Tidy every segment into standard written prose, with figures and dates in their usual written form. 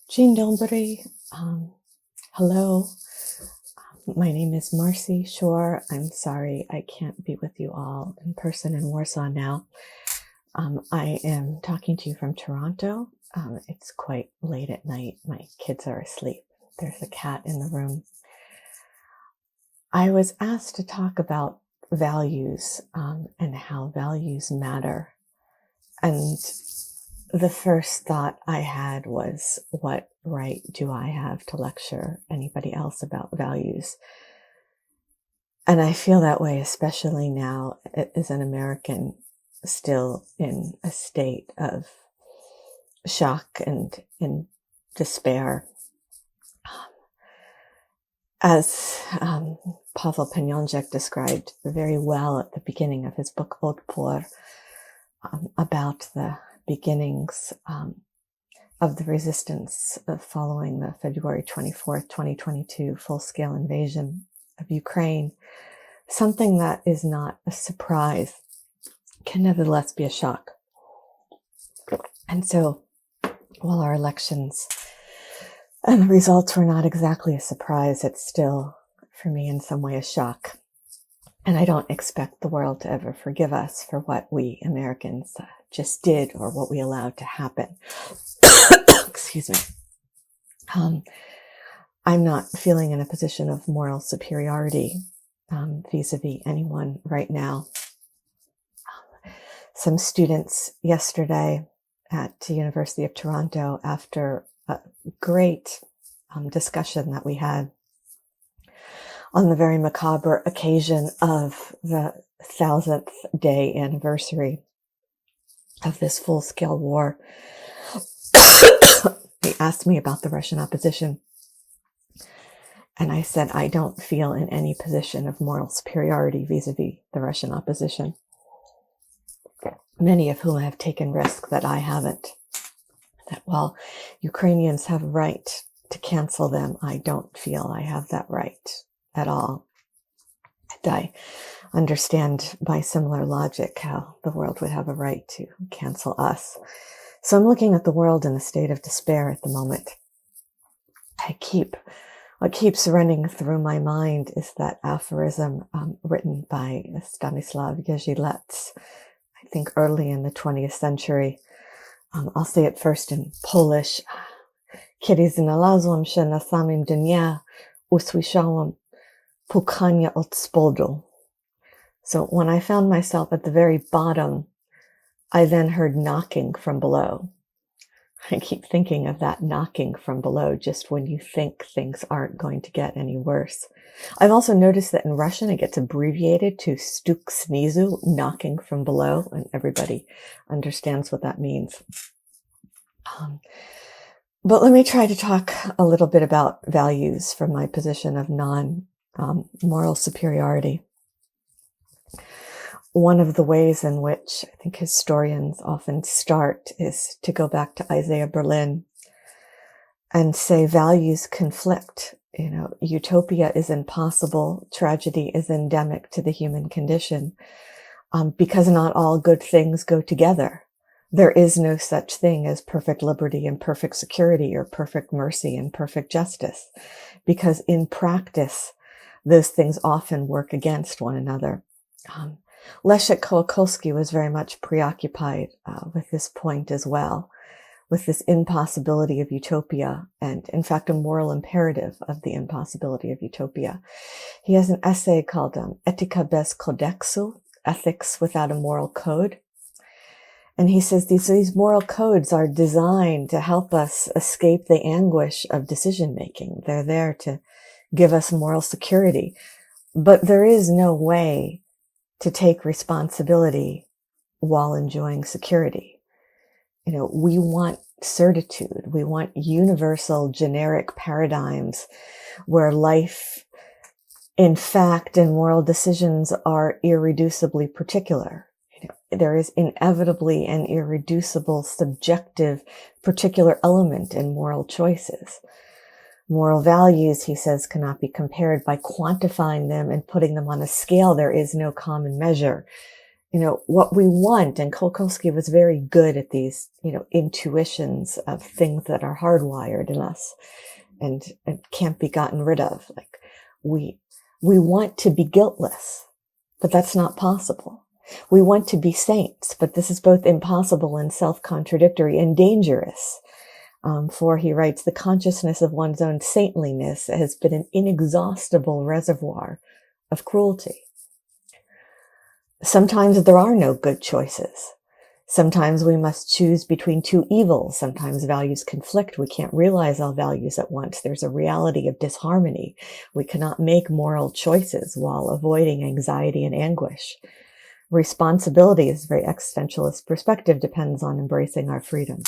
Dzień dobry. Hello. My name is Marci Shore. I'm sorry I can't be with you all in person in Warsaw now. I am talking to you from Toronto. It's quite late at night. My kids are asleep. There's a cat in the room. I was asked to talk about values and how values matter. And the first thought I had was, what right do I have to lecture anybody else about values? And I feel that way, especially now as an American, still in a state of shock and despair. As Pavel Piontek described very well at the beginning of his book Odpor, about the beginnings of the resistance following the February 24th, 2022 full-scale invasion of Ukraine, something that is not a surprise can nevertheless be a shock. And so, while our elections and the results were not exactly a surprise, it's still, for me, in some way a shock. And I don't expect the world to ever forgive us for what we Americans just did or what we allowed to happen. Excuse me. I'm not feeling in a position of moral superiority vis-a-vis anyone right now. Some students yesterday at the University of Toronto, after a great discussion that we had on the very macabre occasion of the 1000th day anniversary of this full-scale war, they asked me about the Russian opposition. And I said, I don't feel in any position of moral superiority vis-a-vis the Russian opposition, many of whom have taken risk that I haven't. That while Ukrainians have a right to cancel them, I don't feel I have that right at all. And I understand by similar logic how the world would have a right to cancel us. So I'm looking at the world in a state of despair at the moment. What keeps running through my mind is that aphorism written by Stanislav Jerzy, I think early in the 20th century. I'll say it first in Polish. Kiedy znalazłam się na samym dnie, usłyszałam pukanie od spodu. So when I found myself at the very bottom, I then heard knocking from below. I keep thinking of that knocking from below just when you think things aren't going to get any worse. I've also noticed that in Russian it gets abbreviated to stuk snizu, knocking from below, and everybody understands what that means. But let me try to talk a little bit about values from my position of non-moral superiority. One of the ways in which I think historians often start is to go back to Isaiah Berlin and say values conflict. Utopia is impossible. Tragedy is endemic to the human condition because not all good things go together. There is no such thing as perfect liberty and perfect security or perfect mercy and perfect justice, because in practice, those things often work against one another. Leszek Kołakowski was very much preoccupied with this point as well, with this impossibility of utopia, and in fact, a moral imperative of the impossibility of utopia. He has an essay called Etyka bez kodeksu, Ethics Without a Moral Code. And he says these moral codes are designed to help us escape the anguish of decision-making. They're there to give us moral security. But there is no way to take responsibility while enjoying security. We want certitude. We want universal, generic paradigms where life, in fact, and moral decisions are irreducibly particular. There is inevitably an irreducible, subjective, particular element in moral choices. Moral values, he says, cannot be compared by quantifying them and putting them on a scale. There is no common measure. what we want. And Kolkowski was very good at these, intuitions of things that are hardwired in us and can't be gotten rid of. Like we want to be guiltless, but that's not possible. We want to be saints, but this is both impossible and self-contradictory and dangerous. For he writes, the consciousness of one's own saintliness has been an inexhaustible reservoir of cruelty. Sometimes there are no good choices. Sometimes we must choose between two evils. Sometimes values conflict. We can't realize all values at once. There's a reality of disharmony. We cannot make moral choices while avoiding anxiety and anguish. Responsibility is a very existentialist perspective, depends on embracing our freedom.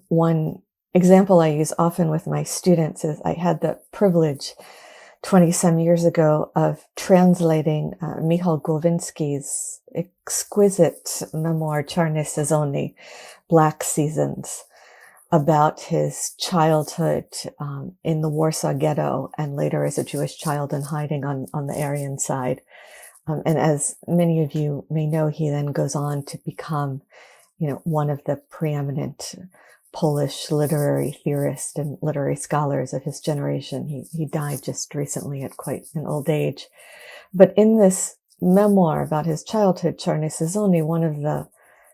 One example I use often with my students is I had the privilege 20-some years ago of translating Michal Głowiński's exquisite memoir, Czarne Sezony, Black Seasons, about his childhood in the Warsaw ghetto and later as a Jewish child in hiding on the Aryan side. And as many of you may know, he then goes on to become, one of the preeminent Polish literary theorists and literary scholars of his generation. He died just recently at quite an old age. But in this memoir about his childhood, Czarne Sezony, one of the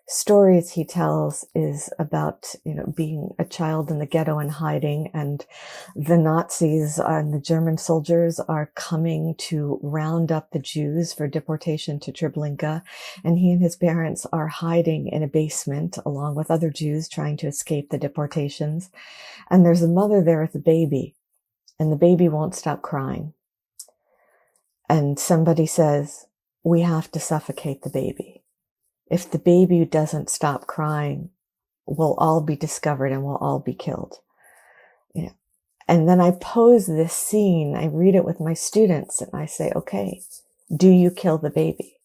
stories he tells is about, being a child in the ghetto and hiding, and the Nazis and the German soldiers are coming to round up the Jews for deportation to Treblinka. And he and his parents are hiding in a basement along with other Jews trying to escape the deportations. And there's a mother there with a baby, and the baby won't stop crying. And somebody says, we have to suffocate the baby. If the baby doesn't stop crying, we'll all be discovered and we'll all be killed. And then I pose this scene, I read it with my students, and I say, okay, do you kill the baby?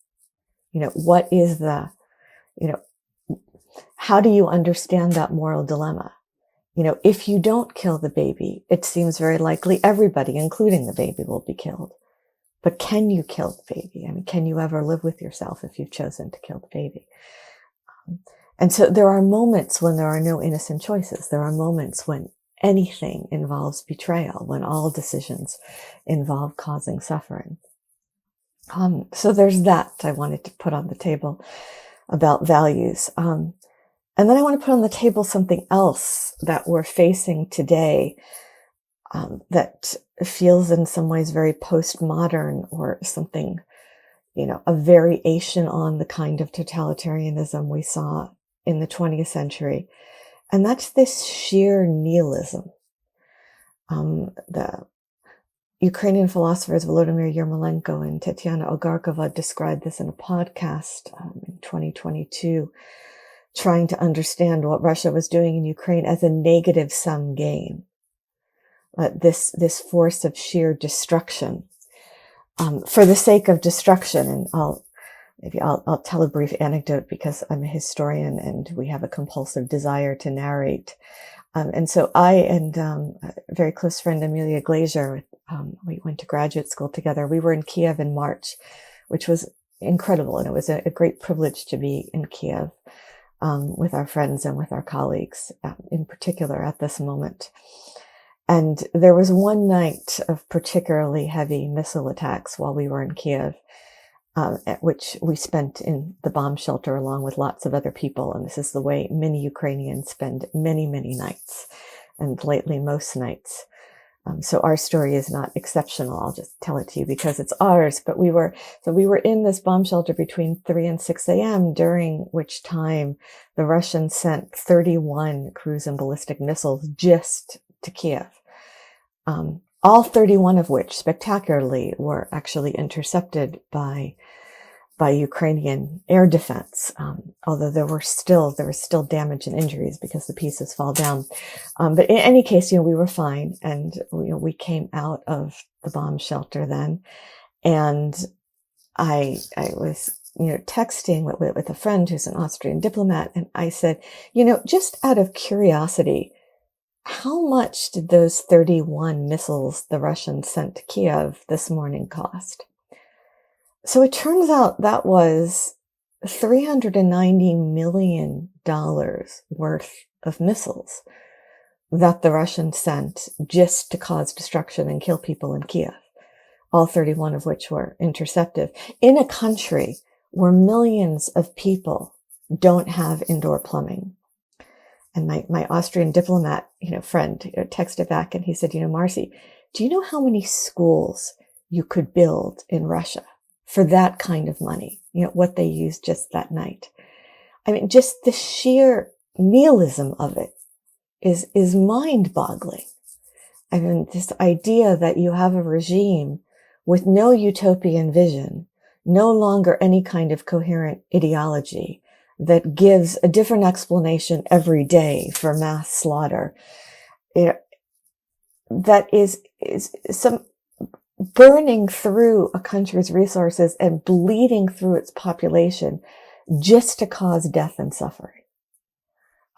What is how do you understand that moral dilemma? If you don't kill the baby, it seems very likely everybody, including the baby, will be killed. But can you kill the baby? Can you ever live with yourself if you've chosen to kill the baby? And so there are moments when there are no innocent choices. There are moments when anything involves betrayal, when all decisions involve causing suffering. So there's that I wanted to put on the table about values. And then I want to put on the table something else that we're facing today that feels in some ways very postmodern, or something, a variation on the kind of totalitarianism we saw in the 20th century. And that's this sheer nihilism. The Ukrainian philosophers Volodymyr Yermolenko and Tetiana Ogarkova described this in a podcast in 2022, trying to understand what Russia was doing in Ukraine as a negative sum game. This force of sheer destruction, for the sake of destruction. And I'll tell a brief anecdote because I'm a historian and we have a compulsive desire to narrate. And so I and a very close friend, Amelia Glazier, we went to graduate school together. We were in Kiev in March, which was incredible. And it was a great privilege to be in Kiev with our friends and with our colleagues, in particular at this moment. And there was one night of particularly heavy missile attacks while we were in Kiev, at which we spent in the bomb shelter along with lots of other people. And this is the way many Ukrainians spend many, many nights, and lately most nights. So our story is not exceptional. I'll just tell it to you because it's ours. But we were in this bomb shelter between 3 and 6 a.m., during which time the Russians sent 31 cruise and ballistic missiles just to Kiev. All 31 of which spectacularly were actually intercepted by Ukrainian air defense. Although there was still damage and injuries because the pieces fall down. But in any case, we were fine. And, we came out of the bomb shelter then. And I was, texting with a friend who's an Austrian diplomat. And I said, just out of curiosity, how much did those 31 missiles the Russians sent to Kiev this morning cost? So it turns out that was $390 million worth of missiles that the Russians sent just to cause destruction and kill people in Kiev, all 31 of which were intercepted, in a country where millions of people don't have indoor plumbing. And my Austrian diplomat, friend texted back and he said, Marci, do you know how many schools you could build in Russia for that kind of money? What they used just that night. I mean, just the sheer nihilism of it is mind-boggling. I mean, this idea that you have a regime with no utopian vision, no longer any kind of coherent ideology that gives a different explanation every day for mass slaughter. That is some burning through a country's resources and bleeding through its population just to cause death and suffering.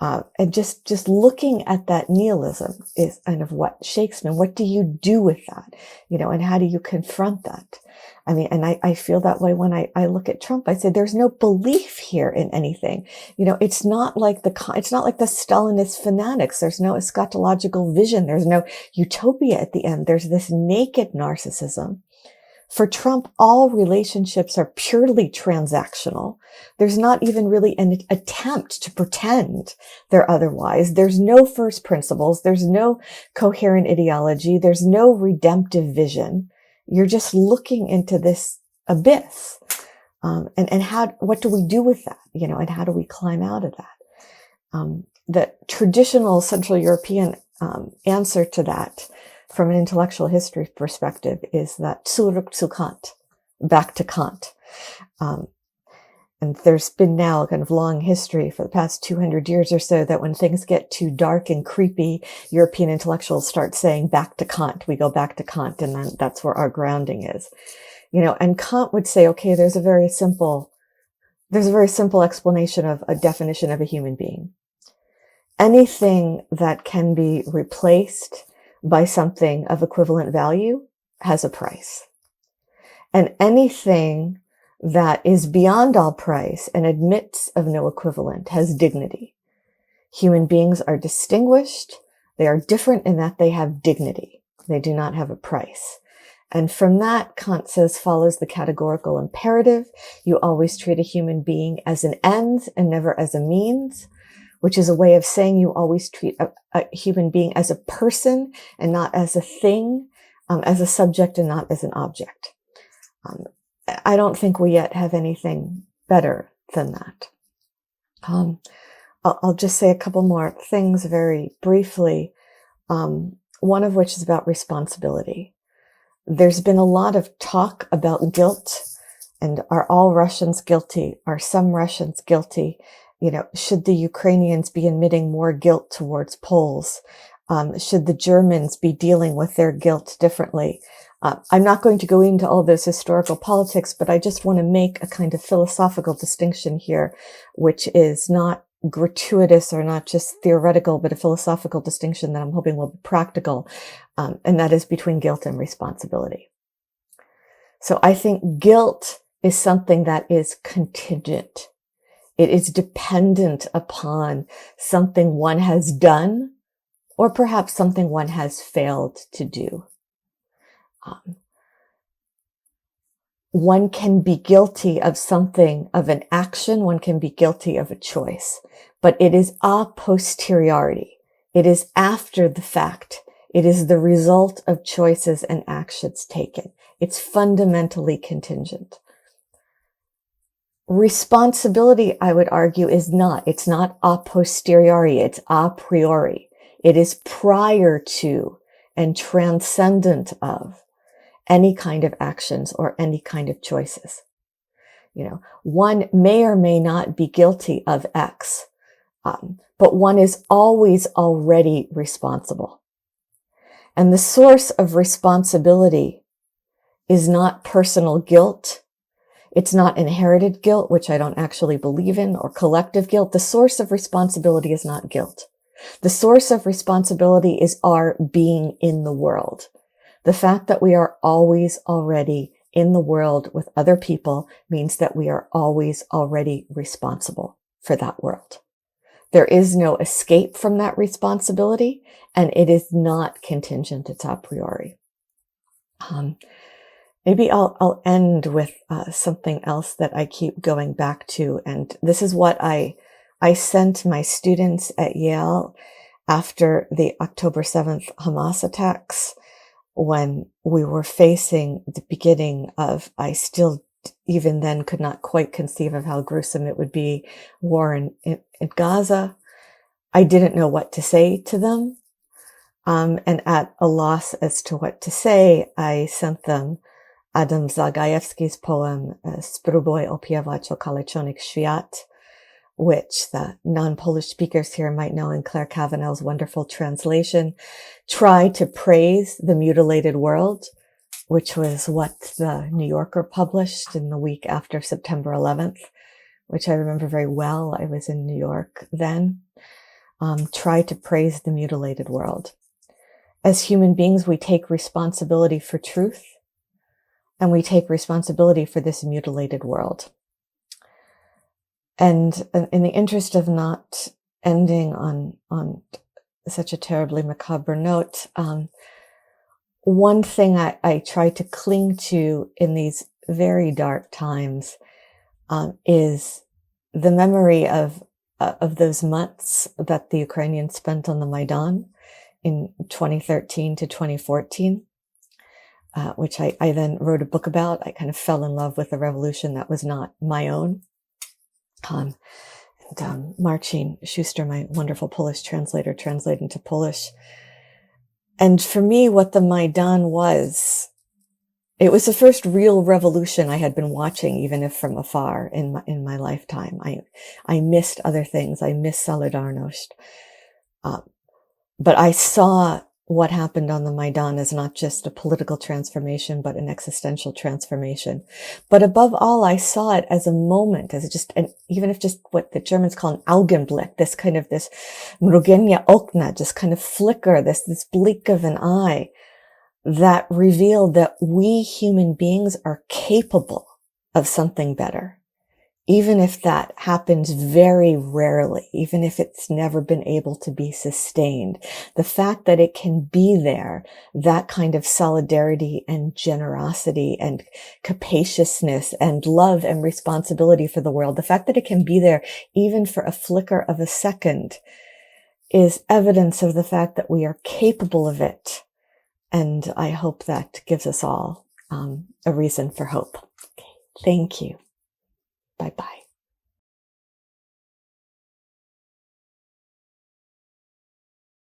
And just looking at that nihilism is kind of what shakes me. What do you do with that? And how do you confront that? I mean, and I feel that way when I look at Trump. I say there's no belief here in anything. It's not like the Stalinist fanatics. There's no eschatological vision. There's no utopia at the end. There's this naked narcissism. For Trump, all relationships are purely transactional. There's not even really an attempt to pretend they're otherwise. There's no first principles. There's no coherent ideology. There's no redemptive vision. You're just looking into this abyss. And what do we do with that? And how do we climb out of that? The traditional Central European answer to that, from an intellectual history perspective, is that zurück zu Kant, back to Kant. And there's been now a kind of long history for the past 200 years or so that when things get too dark and creepy, European intellectuals start saying back to Kant. We go back to Kant, and then that's where our grounding is. And Kant would say, okay, there's a very simple explanation of a definition of a human being. Anything that can be replaced by something of equivalent value has a price. And anything that is beyond all price and admits of no equivalent has dignity. Human beings are distinguished. They are different in that they have dignity. They do not have a price. And from that, Kant says, follows the categorical imperative. You always treat a human being as an end and never as a means, which is a way of saying you always treat a human being as a person and not as a thing, as a subject and not as an object. I don't think we yet have anything better than that. I'll just say a couple more things very briefly, one of which is about responsibility. There's been a lot of talk about guilt, and are all Russians guilty? Are some Russians guilty? Should the Ukrainians be admitting more guilt towards Poles? Should the Germans be dealing with their guilt differently? I'm not going to go into all those historical politics, but I just want to make a kind of philosophical distinction here, which is not gratuitous or not just theoretical, but a philosophical distinction that I'm hoping will be practical, and that is between guilt and responsibility. So I think guilt is something that is contingent. It is dependent upon something one has done, or perhaps something one has failed to do. One can be guilty of something, of an action. One can be guilty of a choice, but it is a posteriori. It is after the fact. It is the result of choices and actions taken. It's fundamentally contingent. Responsibility, I would argue, is not. It's not a posteriori. It's a priori. It is prior to and transcendent of any kind of actions or any kind of choices. One may or may not be guilty of X, but one is always already responsible. And the source of responsibility is not personal guilt. It's not inherited guilt, which I don't actually believe in, or collective guilt. The source of responsibility is not guilt. The source of responsibility is our being in the world. The fact that we are always already in the world with other people means that we are always already responsible for that world. There is no escape from that responsibility, and it is not contingent, it's a priori. Maybe I'll end with something else that I keep going back to, and this is what I sent my students at Yale after the October 7th Hamas attacks, when we were facing the beginning of, I still even then could not quite conceive of how gruesome it would be, war in Gaza. I didn't know what to say to them. And at a loss as to what to say, I sent them Adam Zagajewski's poem, Spróbuj opiewać o kaleconych świat, which the non-Polish speakers here might know in Claire Cavanaugh's wonderful translation. Try to praise the mutilated world, which was what the New Yorker published in the week after September 11th, which I remember very well. I was in New York then. Try to praise the mutilated world. As human beings, we take responsibility for truth, and we take responsibility for this mutilated world. And in the interest of not ending on such a terribly macabre note, one thing I try to cling to in these very dark times is the memory of those months that the Ukrainians spent on the Maidan in 2013 to 2014, which I then wrote a book about. I kind of fell in love with a revolution that was not my own. Marci Shore, my wonderful Polish translator, translated into Polish. And for me, what the Maidan was, it was the first real revolution I had been watching, even if from afar in my lifetime. I missed other things. I missed Solidarność. But I saw what happened on the Maidan as not just a political transformation, but an existential transformation. But above all, I saw it as a moment, as just, and even if just what the Germans call an Augenblick, this kind of this mrugnienie okna, just kind of flicker, this blink of an eye that revealed that we human beings are capable of something better. Even if that happens very rarely, even if it's never been able to be sustained, the fact that it can be there, that kind of solidarity and generosity and capaciousness and love and responsibility for the world, the fact that it can be there even for a flicker of a second is evidence of the fact that we are capable of it. And I hope that gives us all a reason for hope. Okay. Thank you. Bye-bye.